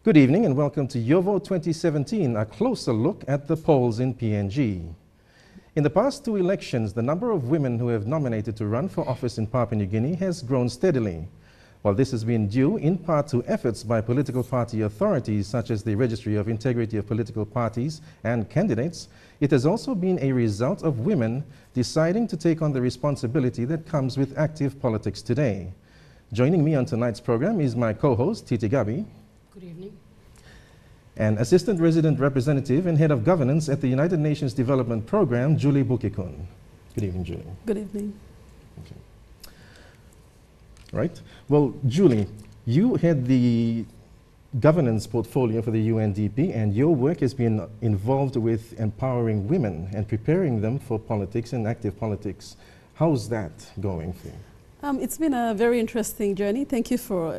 Good evening and welcome to Your Vote 2017, a closer look at the polls in PNG. In the past two elections, the number of women who have nominated to run for office in Papua New Guinea has grown steadily. While this has been due in part to efforts by political party authorities such as the Registry of Integrity of Political Parties and Candidates, it has also been a result of women deciding to take on the responsibility that comes with active politics today. Joining me on tonight's program is my co-host, Titi Gabi. Good evening. And Assistant Resident Representative and Head of Governance at the United Nations Development Program, Julie Bukikun. Good evening, Julie. Good evening. Okay. Right. Well, Julie, you had the governance portfolio for the UNDP, and your work has been involved with empowering women and preparing them for politics and active politics. How's that going for you? It's been a very interesting journey. Thank you for,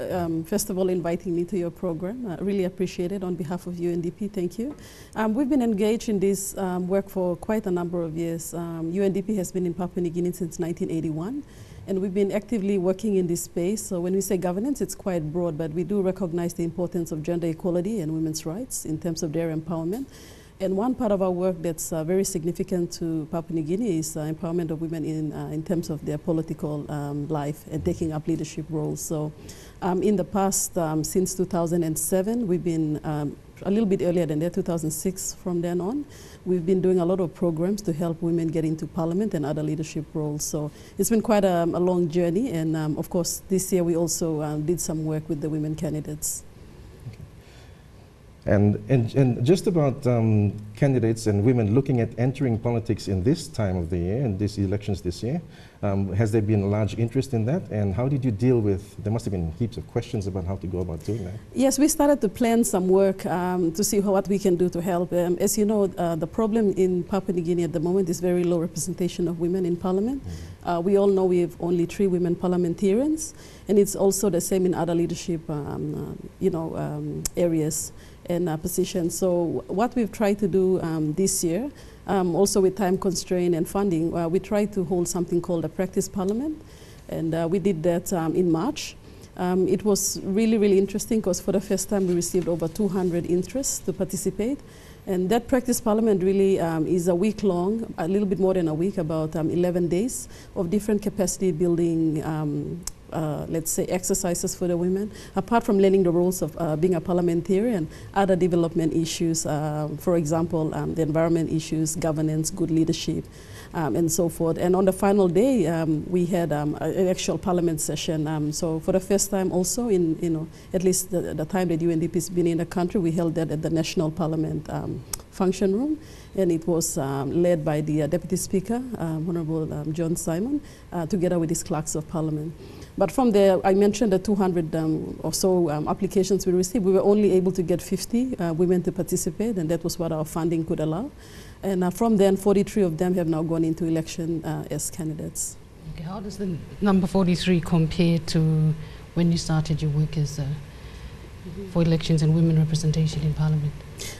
first of all, inviting me to your program. I really appreciate it on behalf of UNDP. Thank you. We've been engaged in this work for quite a number of years. UNDP has been in Papua New Guinea since 1981, and we've been actively working in this space. So when we say governance, it's quite broad, but we do recognize the importance of gender equality and women's rights in terms of their empowerment. And one part of our work that's very significant to Papua New Guinea is empowerment of women in terms of their political life and taking up leadership roles. So in the past, since 2007, we've been a little bit earlier than that, 2006 from then on, we've been doing a lot of programs to help women get into parliament and other leadership roles. So it's been quite a long journey. And of course, this year we also did some work with the women candidates. And just about candidates and women looking at entering politics in this time of the year and these elections this year, has there been a large interest in that? And how did you deal with, there must have been heaps of questions about how to go about doing that. Yes, we started to plan some work to see what we can do to help. As you know, the problem in Papua New Guinea at the moment is very low representation of women in parliament. We all know we have only 3 women parliamentarians, and it's also the same in other leadership areas and positions. So what we've tried to do this year, also with time constraint and funding, we tried to hold something called a practice parliament, and we did that in March. It was really, really interesting because for the first time we received over 200 interests to participate. And that practice parliament really is a week long, a little bit more than a week, about 11 days of different capacity building let's say, exercises for the women, apart from learning the roles of being a parliamentarian, other development issues, for example, the environment issues, governance, good leadership, and so forth. And on the final day, we had an actual parliament session. So for the first time also in, at least the time that UNDP has been in the country, we held that at the National Parliament function room. And it was led by the Deputy Speaker, Honorable John Simon, together with his clerks of Parliament. But from there, I mentioned the 200 or so applications we received. We were only able to get 50 women to participate, and that was what our funding could allow. And from then, 43 of them have now gone into election as candidates. Okay, how does the number 43 compare to when you started your work as for elections and women representation in Parliament?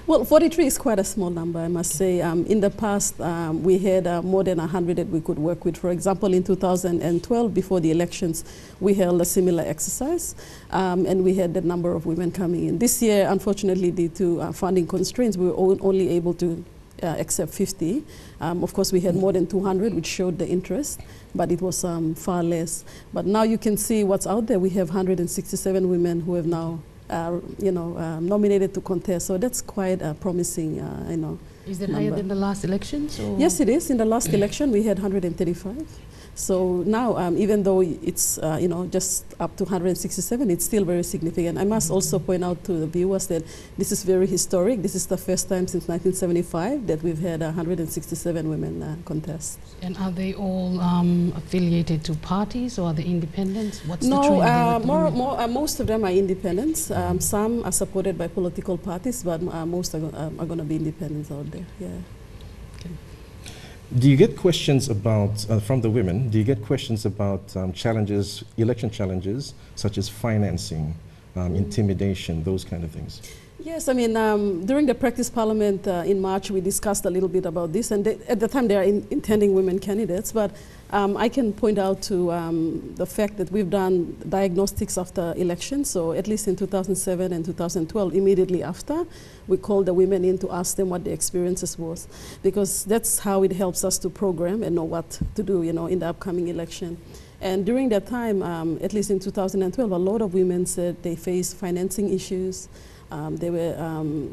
Well, 43 is quite a small number, I must say. In the past, we had more than 100 that we could work with. For example, in 2012, before the elections, we held a similar exercise, and we had the number of women coming in. This year, unfortunately, due to funding constraints, we were only able to accept 50. Of course, we had more than 200, which showed the interest, but it was far less. But now you can see what's out there. We have 167 women who have now nominated to contest. So that's quite promising, Is it higher than the last elections? Or? Yes, it is. In the last election, we had 135. So now, even though it's just up to 167, it's still very significant. I must also point out to the viewers that this is very historic. This is the first time since 1975 that we've had 167 women contest. And are they all affiliated to parties, or are they independents? What's the trend there? Most of them are independents. Some are supported by political parties, but most are going to be independents out there. Yeah. Okay. Do you get questions about, from the women, do you get questions about challenges, election challenges, such as financing, intimidation, those kind of things? Yes, I mean, during the practice parliament in March, we discussed a little bit about this, and at the time they are intending women candidates, but I can point out to the fact that we've done diagnostics after elections, so at least in 2007 and 2012, immediately after, we called the women in to ask them what their experiences was, because that's how it helps us to program and know what to do, you know, in the upcoming election. And during that time, at least in 2012, a lot of women said they faced financing issues. There were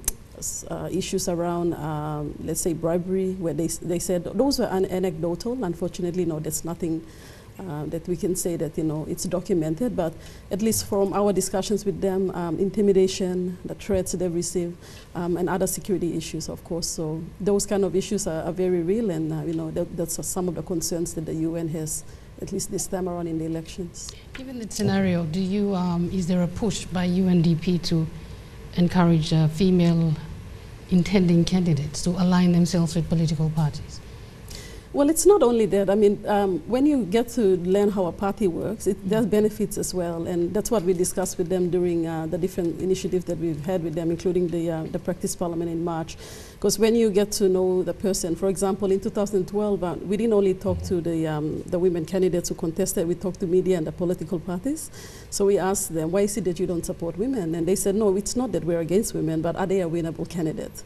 issues around, let's say, bribery, where they said those were anecdotal. Unfortunately, no, there's nothing that we can say that, you know, it's documented. But at least from our discussions with them, intimidation, the threats they've received, and other security issues, of course. So those kind of issues are very real, and you know, that's some of the concerns that the UN has, at least this time around in the elections. Given that scenario, do you is there a push by UNDP to encourage female intending candidates to align themselves with political parties? Well, it's not only that. I mean, when you get to learn how a party works, there's benefits as well, and that's what we discussed with them during the different initiatives that we've had with them, including the practice parliament in March. Because when you get to know the person, for example, in 2012, we didn't only talk to the women candidates who contested, we talked to media and the political parties. So we asked them, why is it that you don't support women? And they said, no, it's not that we're against women, but are they a winnable candidate?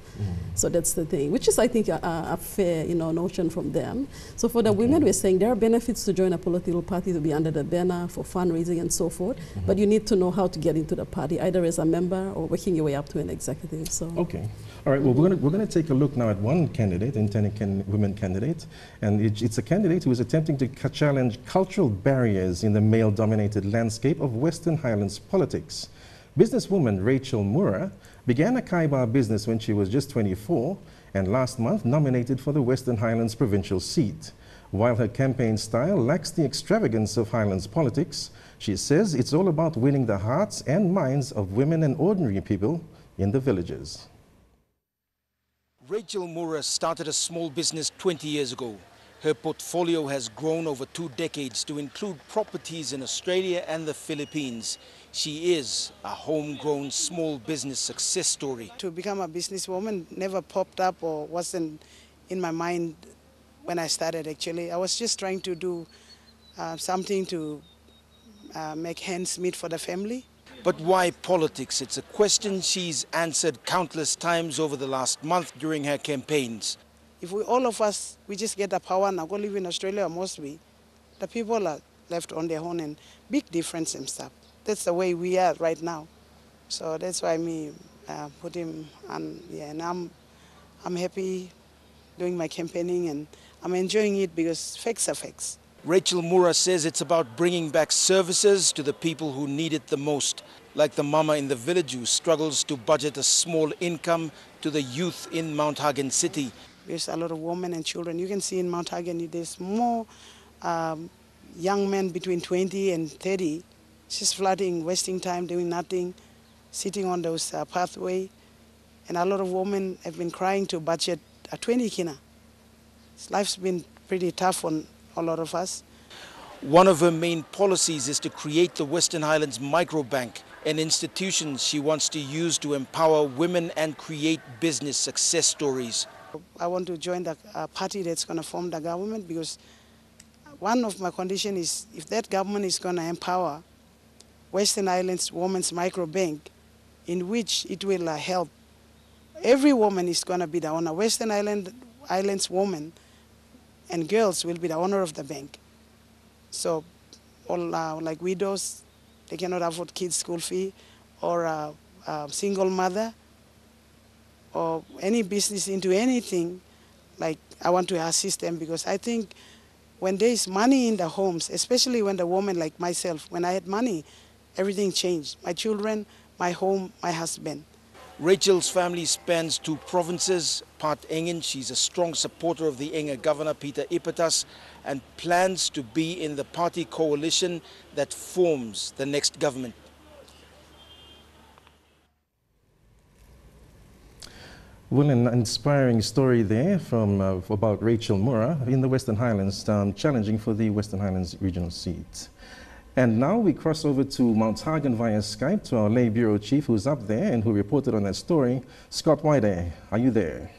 So that's the thing, which is, I think, a fair, you know, notion from them. So for the women, we're saying there are benefits to join a political party, to be under the banner, for fundraising and so forth, but you need to know how to get into the party, either as a member or working your way up to an executive. So. Okay. All right, well, we're going to take a look now at one candidate, intending women candidate, and it's a candidate who is attempting to challenge cultural barriers in the male-dominated landscape of Western Highlands politics. Businesswoman Rachel Mura began a Kaiba business when she was just 24, and last month nominated for the Western Highlands provincial seat. While her campaign style lacks the extravagance of Highlands politics, she says it's all about winning the hearts and minds of women and ordinary people in the villages. Rachel Mura started a small business 20 years ago. Her portfolio has grown over 2 decades to include properties in Australia and the Philippines. She is a homegrown small business success story. To become a businesswoman never popped up or wasn't in my mind when I started, actually. I was just trying to do something to make ends meet for the family. But why politics? It's a question she's answered countless times over the last month during her campaigns. If all of us, we just get the power now, go live in Australia, mostly, the people are left on their own, and big difference and stuff. That's the way we are right now. So that's why me put him on, yeah, and I'm happy doing my campaigning, and I'm enjoying it because facts are facts. Rachel Mura says it's about bringing back services to the people who need it the most, like the mama in the village who struggles to budget a small income to the youth in Mount Hagen City. There's a lot of women and children. You can see in Mount Hagen, there's more young men between 20 and 30, just flooding, wasting time, doing nothing, sitting on those pathway. And a lot of women have been crying to budget a 20 kina. Life's been pretty tough on a lot of us. One of her main policies is to create the Western Highlands Microbank, an institution she wants to use to empower women and create business success stories. I want to join the party that's going to form the government, because one of my conditions is if that government is going to empower Western Highlands Women's Microbank, in which it will help every woman is going to be the owner. Western Highlands women and girls will be the owner of the bank. So all like widows, they cannot afford kids' school fee, or a single mother, or any business into anything, like I want to assist them, because I think when there is money in the homes, especially when the woman like myself, when I had money, everything changed. My children, my home, my husband. Rachel's family spans 2 provinces, part Engen. She's a strong supporter of the Enga Governor, Peter Ipatas, and plans to be in the party coalition that forms the next government. Well, an inspiring story there from about Rachel Mura in the Western Highlands, challenging for the Western Highlands regional seat. And now we cross over to Mount Hagen via Skype to our lay bureau chief who's up there and who reported on that story, Scott White. Are you there?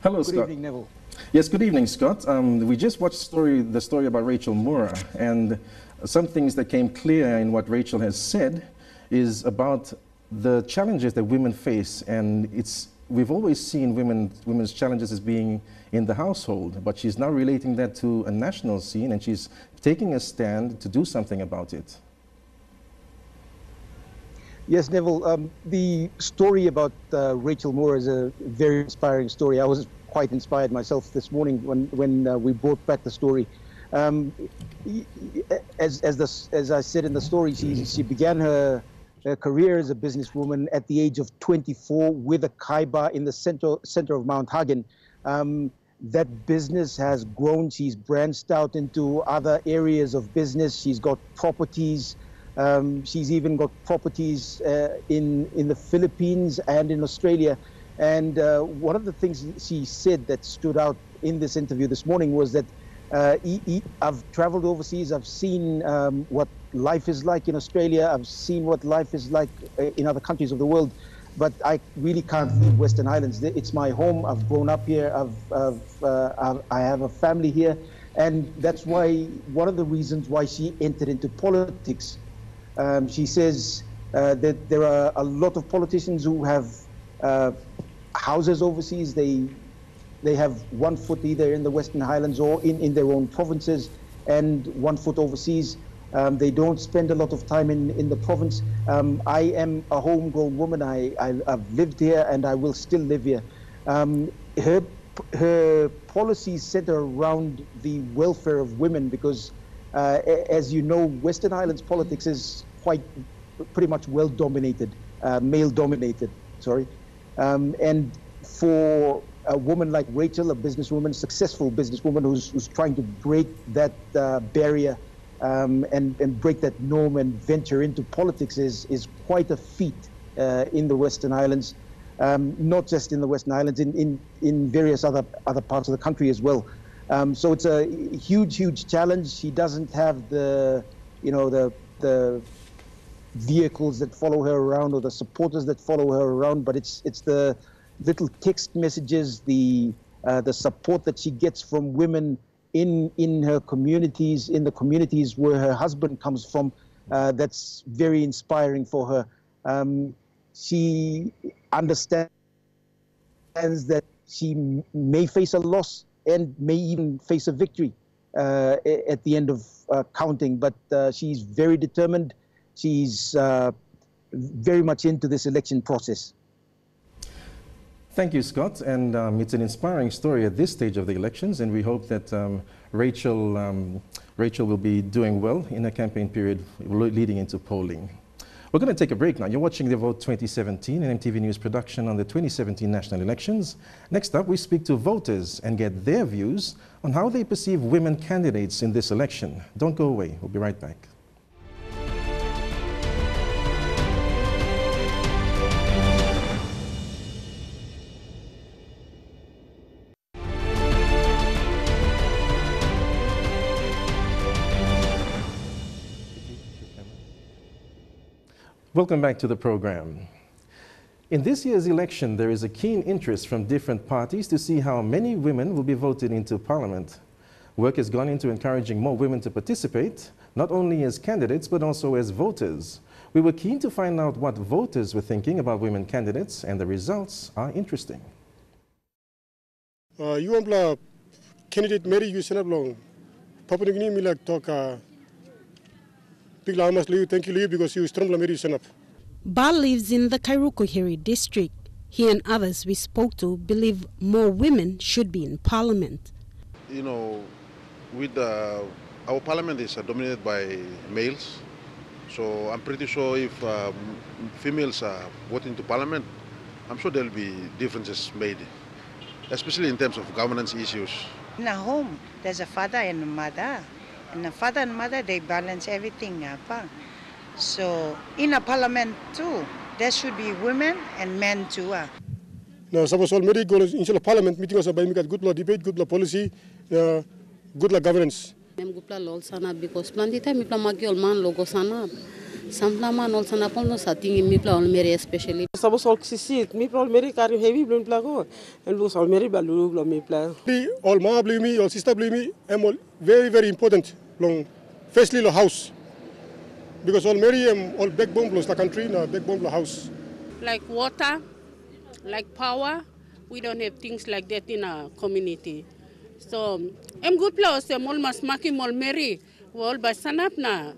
Hello, Scott. Good evening, Neville. Yes, good evening, Scott. We just watched the story about Rachel Moore, and some things that came clear in what Rachel has said is about the challenges that women face, and we've always seen women's challenges as being in the household, but she's now relating that to a national scene, and she's taking a stand to do something about it. Yes, Neville, the story about Rachel Moore is a very inspiring story. I was quite inspired myself this morning when we brought back the story. As I said in the story, she began her career as a businesswoman at the age of 24 with a kaiba in the center of Mount Hagen. That business has grown. She's branched out into other areas of business. She's got properties. She's even got properties in the Philippines and in Australia. And one of the things she said that stood out in this interview this morning was that I've traveled overseas. I've seen what life is like in Australia. I've seen what life is like in other countries of the world. But I really can't leave Western Islands. It's my home. I've grown up here. I have a family here. And that's why one of the reasons why she entered into politics. She says that there are a lot of politicians who have houses overseas. They have one foot either in the Western Highlands or in their own provinces and one foot overseas. They don't spend a lot of time in the province. I am a homegrown woman. I've lived here and I will still live here. Her policies center around the welfare of women because, as you know, Western Islands politics is pretty much male-dominated, sorry. And for a woman like Rachel, a businesswoman, successful businesswoman who's trying to break that barrier and break that norm and venture into politics is quite a feat in the Western Islands, not just in the Western Islands, in various other parts of the country as well. So it's a huge challenge. She doesn't have the vehicles that follow her around or the supporters that follow her around, but it's the little text messages, the support that she gets from women in her communities, in the communities where her husband comes from, that's very inspiring for her. She understands that she may face a loss and may even face a victory at the end of counting, but she's very determined. She's very much into this election process. Thank you, Scott. And it's an inspiring story at this stage of the elections, and we hope that Rachel will be doing well in her campaign period leading into polling. We're going to take a break now. You're watching the Vote 2017, an MTV News production on the 2017 national elections. Next up, we speak to voters and get their views on how they perceive women candidates in this election. Don't go away. We'll be right back. Welcome back to the program. In this year's election, there is a keen interest from different parties to see how many women will be voted into Parliament. Work has gone into encouraging more women to participate, not only as candidates, but also as voters. We were keen to find out what voters were thinking about women candidates, and the results are interesting. You want candidate Mary Yusenab Papua New Guinea Milak talk. Thank you, because you strong Mary Yusenab. Bal lives in the Kairukohiri district. He and others we spoke to believe more women should be in Parliament. You know, with our Parliament is dominated by males, so I'm pretty sure if females are voting to Parliament, I'm sure there'll be differences made, especially in terms of governance issues. In a home, there's a father and a mother. And the father and mother, they balance everything. So in a parliament too, there should be women and men too. Now, suppose all Mary go into parliament meeting us by good law debate, good law policy, good law governance. I'm gupla lol sana because plantita mi plamagi olman logo sana. Samplaman ol sana polno sating mi pla olmeri especially. Sabo sol sisit mi pla olmeri kari heavy blun plago and lu olmeri balu blo mi pla. All ma blue me, all sister blue me, I'm all very important. Long, firstly the house, because all Mary all backbone plus the country na backbone the house. Like water, like power, we don't have things like that in our community. So, I'm good plus I'm almost making all Mary, well by sanap na.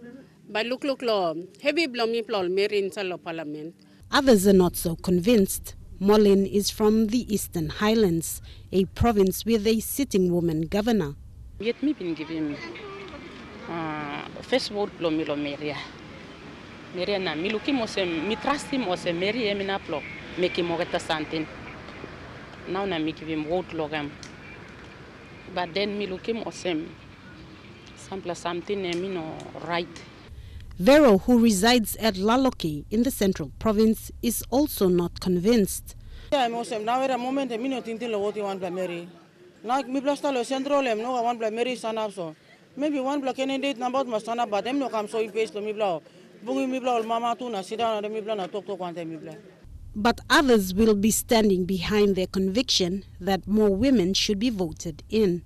By look lo heavy blomi plol Mary in Salo Parliament. Others are not so convinced. Molin is from the Eastern Highlands, a province with a sitting woman governor. Yet me been given first vote lo Maria. Maria na mi luki mo se mi trust him o se Mary emina plo make him mogeta santin. Now na mi give him vote logam. But then mi luki mo se sample something emino right. Vero, who resides at Laloki in the Central Province, is also not convinced. Yeah, now at a moment a minute until what you want by Mary. Like me plus the Central, no one by Mary son up so. Maybe one black candidate number must stand up, but them no come so in face to me blow. Boogie me blow, mama tuna, sit down and me blow, talk to one time me blow. But others will be standing behind their conviction that more women should be voted in.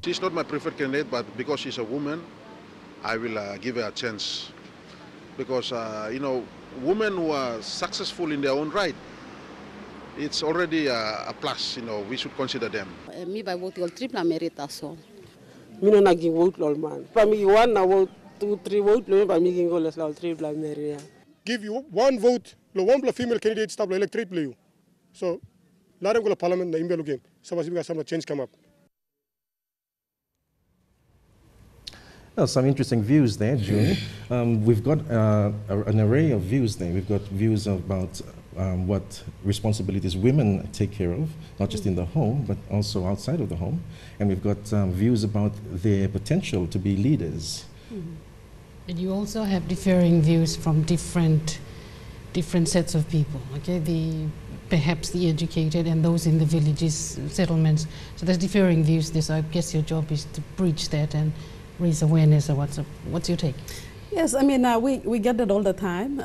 She's not my preferred candidate, but because she's a woman, I will give her a chance. Because, women who are successful in their own right, it's already a plus, we should consider them. Me by vote all triple merita so. Me no naging vote lol man. Pa me one na vote 2, 3 vote lo pa me ging go less lol triple meria. Give you one vote, lo one female candidate stop lo electorate play. So, let them go to parliament na imbelo game. So we got some change come up. Well, some interesting views there, June. We've got an array of views there. We've got views about what responsibilities women take care of, not just in the home, but also outside of the home. And we've got views about their potential to be leaders. And you also have differing views from different sets of people, okay? Perhaps the educated and those in the villages, settlements. So there's differing views there, so I guess your job is to bridge that and raise awareness. Or what's your take? Yes, I mean, we get that all the time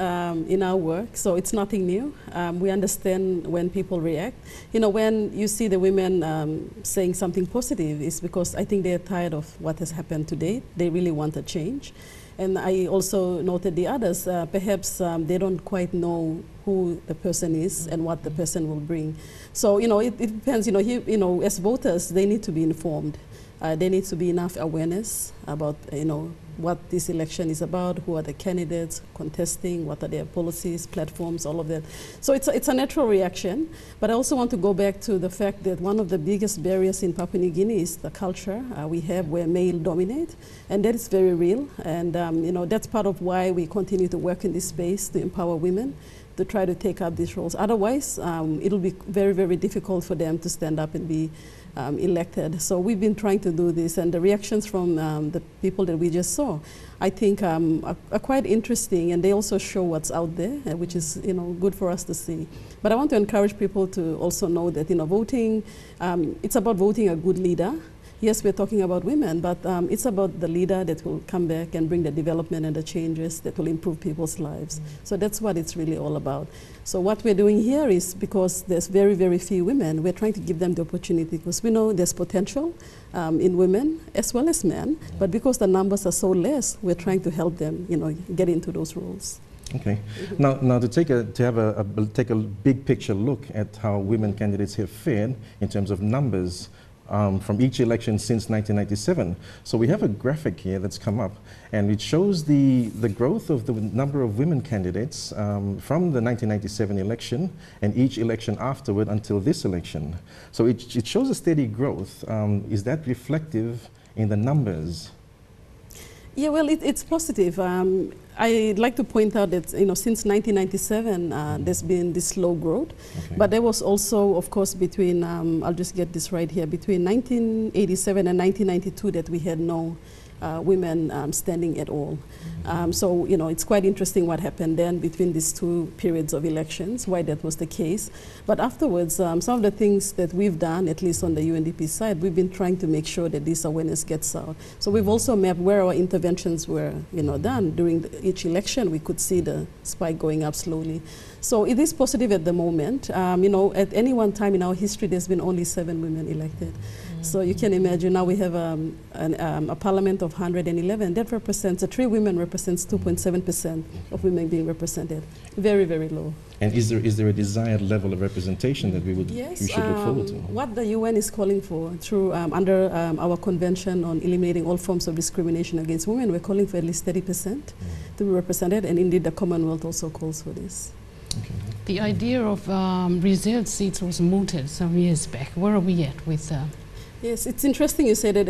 in our work, so it's nothing new. We understand when people react. When you see the women saying something positive, it's because I think they're tired of what has happened today. They really want a change. And I also noted the others, perhaps they don't quite know who the person is and what the person will bring. So, it depends, as voters, they need to be informed. There needs to be enough awareness about, what this election is about, who are the candidates contesting, what are their policies, platforms, all of that. So it's a natural reaction, but I also want to go back to the fact that one of the biggest barriers in Papua New Guinea is the culture we have where male dominate, and that is very real, and that's part of why we continue to work in this space to empower women to try to take up these roles. Otherwise, it'll be very, very difficult for them to stand up and be elected. So we've been trying to do this, and the reactions from the people that we just saw, I think are quite interesting, and they also show what's out there, which is good for us to see. But I want to encourage people to also know that voting, it's about voting a good leader. Yes, we're talking about women, but it's about the leader that will come back and bring the development and the changes that will improve people's lives. So that's what it's really all about. So what we're doing here is, because there's very, very few women, we're trying to give them the opportunity, because we know there's potential in women as well as men, but because the numbers are so less, we're trying to help them, get into those roles. Okay. Now to take a big picture look at how women candidates have fared in terms of numbers from each election since 1997. So we have a graphic here that's come up, and it shows the growth of the number of women candidates from the 1997 election and each election afterward until this election. So it shows a steady growth. Is that reflective in the numbers? Yeah, well, it's positive. I'd like to point out that since 1997, there's been this slow growth, but there was also, of course, between I'll just get this right here, between 1987 and 1992 that we had no women standing at all. So, you know, it's quite interesting what happened then between these two periods of elections, why that was the case. But afterwards, some of the things that we've done, at least on the UNDP side, we've been trying to make sure that this awareness gets out. So we've also mapped where our interventions were, you know, done. During each election, we could see the spike going up slowly. So it is positive at the moment. You know, at any one time in our history, there's been only 7 women elected. So you can imagine now we have a parliament of 111. That represents, 3 women represents 2.7% of women being represented. Very, very low. And is there a desired level of representation that we should look forward to? What the UN is calling for through under our convention on eliminating all forms of discrimination against women, we're calling for at least 30% to be represented, and indeed the Commonwealth also calls for this. Okay. The idea of reserved seats was mooted some years back. Where are we at with Yes, it's interesting you say that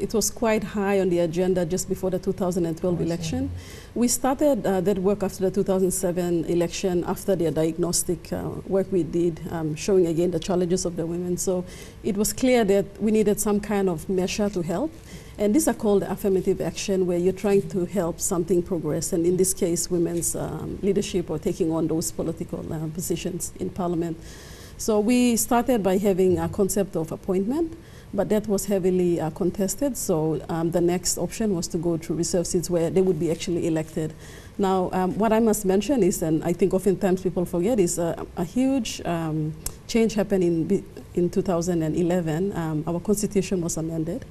it was quite high on the agenda just before the 2012 election. We started that work after the 2007 election, after the diagnostic work we did, showing again the challenges of the women. So it was clear that we needed some kind of measure to help. And these are called affirmative action, where you're trying to help something progress. And in this case, women's leadership or taking on those political positions in parliament. So we started by having a concept of appointment, but that was heavily contested. So the next option was to go through reserve seats where they would be actually elected. Now, what I must mention is, and I think oftentimes people forget, is a huge change happened in 2011. Our constitution was amended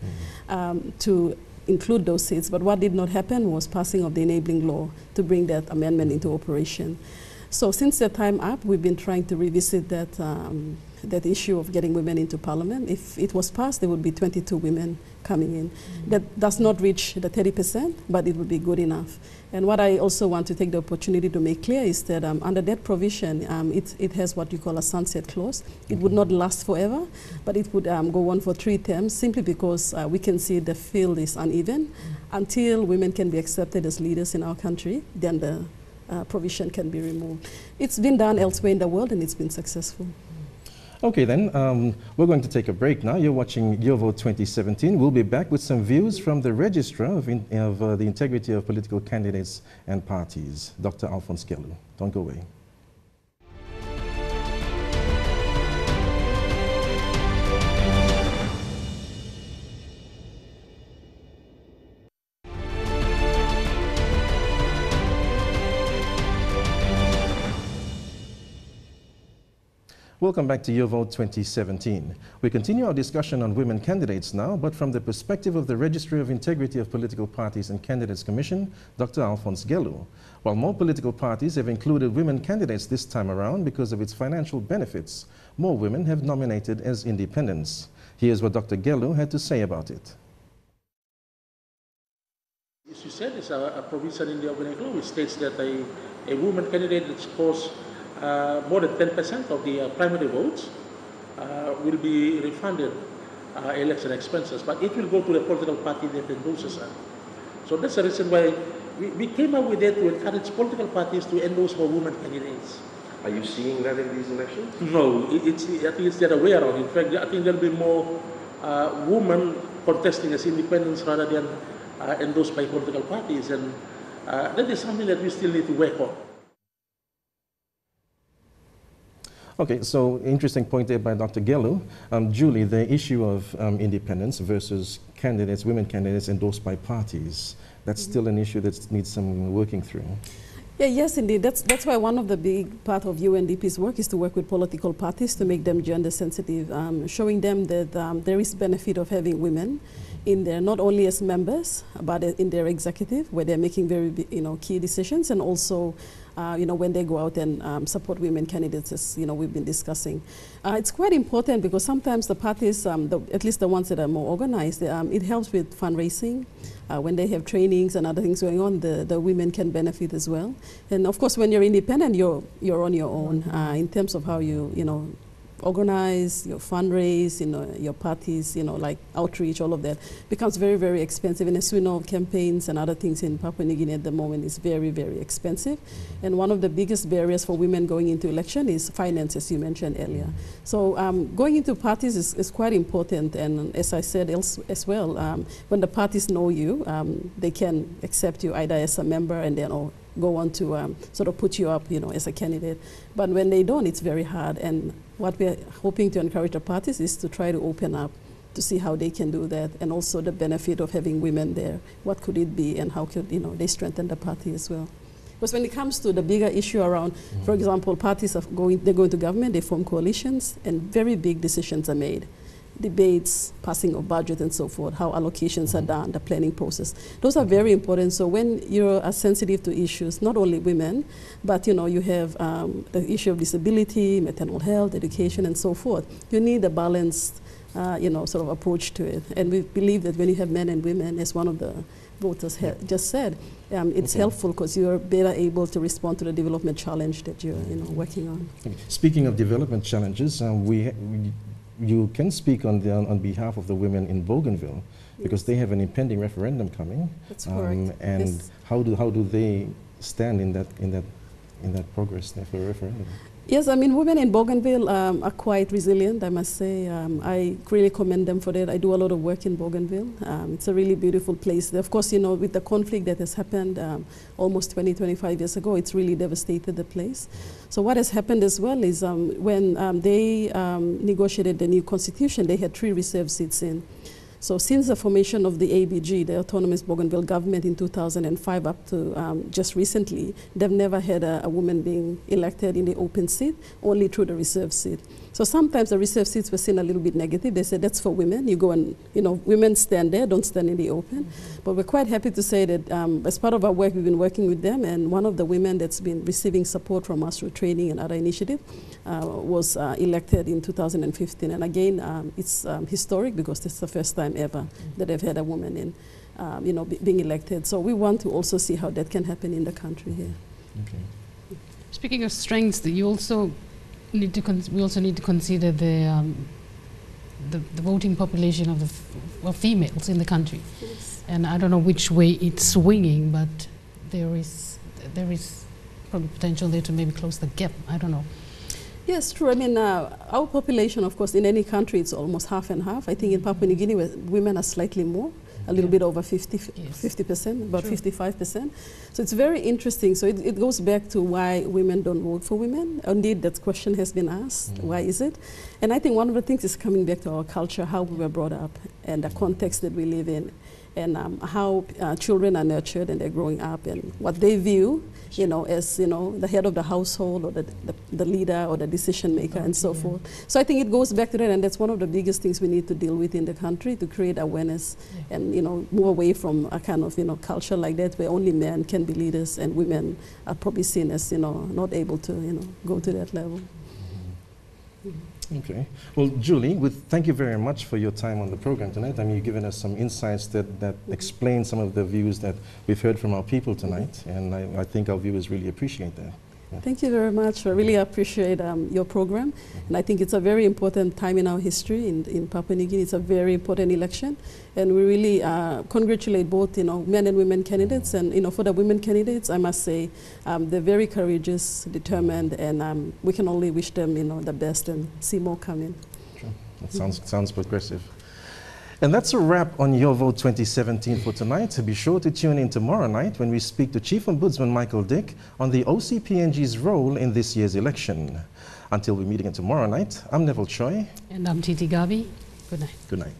to include those seats, but what did not happen was passing of the enabling law to bring that amendment into operation. So since that time up, we've been trying to revisit that, that issue of getting women into parliament. If it was passed, there would be 22 women coming in. That does not reach the 30%, but it would be good enough. And what I also want to take the opportunity to make clear is that under that provision, it has what you call a sunset clause. It would not last forever, but it would go on for 3 terms, simply because we can see the field is uneven. Until women can be accepted as leaders in our country, then the provision can be removed. It's been done elsewhere in the world, and it's been successful. Okay, then, we're going to take a break now. You're watching Your Vote 2017. We'll be back with some views from the Registrar of the Integrity of Political Candidates and Parties, Dr. Alphonse Gelu. Don't go away. Welcome back to Your Vote 2017. We continue our discussion on women candidates now, but from the perspective of the Registry of Integrity of Political Parties and Candidates Commission, Dr. Alphonse Gelu. While more political parties have included women candidates this time around because of its financial benefits, more women have nominated as independents. Here's what Dr. Gelu had to say about it. As you said, it's a provision in the organic law which states that a woman candidate that scores more than 10% of the primary votes will be refunded election expenses, but it will go to the political party that endorses her. So that's the reason why we came up with that, to encourage political parties to endorse more women candidates. Are you seeing that in these elections? No, I think it's the other way around. In fact, I think there'll be more women contesting as independents rather than endorsed by political parties, and that is something that we still need to work on. Okay, so interesting point there by Dr. Gelu. Julie, the issue of independence versus candidates, women candidates endorsed by parties, that's still an issue that needs some working through. Yeah, yes, indeed. That's why one of the big part of UNDP's work is to work with political parties to make them gender sensitive, showing them that there is benefit of having women in there, not only as members, but in their executive, where they're making very key decisions, and also when they go out and support women candidates, as we've been discussing. It's quite important because sometimes the parties, at least the ones that are more organized, it helps with fundraising. When they have trainings and other things going on, the women can benefit as well. And of course, when you're independent, you're on your own in terms of how you organize, your fundraise, your parties, like outreach, all of that becomes very, very expensive. And as we know, campaigns and other things in Papua New Guinea at the moment is very, very expensive. And one of the biggest barriers for women going into election is finance, as you mentioned earlier. So going into parties is quite important. And as I said as well, when the parties know you, they can accept you either as a member and then go on to sort of put you up, as a candidate. But when they don't, it's very hard. And what we're hoping to encourage the parties is to try to open up to see how they can do that, and also the benefit of having women there. What could it be, and how could they strengthen the party as well? Because when it comes to the bigger issue around, for example, parties they go into government, they form coalitions, and very big decisions are made. Debates, passing of budget and so forth, how allocations are done, the planning process. Those are very important. So when you are sensitive to issues, not only women, but you have the issue of disability, maternal health, education, and so forth. You need a balanced, sort of approach to it. And we believe that when you have men and women, as one of the voters just said, it's helpful because you're better able to respond to the development challenge that you're working on. Speaking of development challenges, you can speak on behalf of the women in Bougainville, because they have an impending referendum coming. That's correct. And yes. How do they stand in that progress there for a referendum? Yes, I mean, women in Bougainville are quite resilient, I must say. I really commend them for that. I do a lot of work in Bougainville. It's a really beautiful place. Of course, with the conflict that has happened almost 25 years ago, it's really devastated the place. So what has happened as well is when they negotiated the new constitution, they had 3 reserve seats in. So since the formation of the ABG, the Autonomous Bougainville Government in 2005 up to just recently, they've never had a woman being elected in the open seat, only through the reserve seat. So sometimes the reserve seats were seen a little bit negative. They said, that's for women. You go and, women stand there, don't stand in the open. But we're quite happy to say that as part of our work, we've been working with them, and one of the women that's been receiving support from us through training and other initiatives was elected in 2015. And again, it's historic because this is the first time ever that they've had a woman in, being elected. So we want to also see how that can happen in the country here. Okay. Speaking of strengths, we also need to consider the voting population of females in the country. Yes. And I don't know which way it's swinging, but there is probably potential there to maybe close the gap. I don't know. Yes, true. I mean, our population, of course, in any country, it's almost half and half. I think in Papua New Guinea, women are slightly more, a little bit over 50%, about 55%. So it's very interesting. So it goes back to why women don't vote for women. Indeed, that question has been asked. Why is it? And I think one of the things is coming back to our culture, how we were brought up, and the context that we live in, and how children are nurtured and they're growing up, and what they view, as the head of the household, or the leader, or the decision maker, and so forth. So I think it goes back to that, and that's one of the biggest things we need to deal with in the country, to create awareness and move away from a kind of culture like that, where only men can be leaders and women are probably seen as not able to go to that level. Okay. Well, Julie, thank you very much for your time on the program tonight. I mean, you've given us some insights that explain some of the views that we've heard from our people tonight, and I think our viewers really appreciate that. Yeah. Thank you very much. I really appreciate your program, and I think it's a very important time in our history in Papua New Guinea. It's a very important election, and we really congratulate both men and women candidates. And for the women candidates, I must say they're very courageous, determined, and we can only wish them the best and see more coming. Sure. That sounds progressive. And that's a wrap on Your Vote 2017 for tonight. Be sure to tune in tomorrow night when we speak to Chief Ombudsman Michael Dick on the OCPNG's role in this year's election. Until we meet again tomorrow night, I'm Neville Choi. And I'm Titi Gabi. Good night. Good night.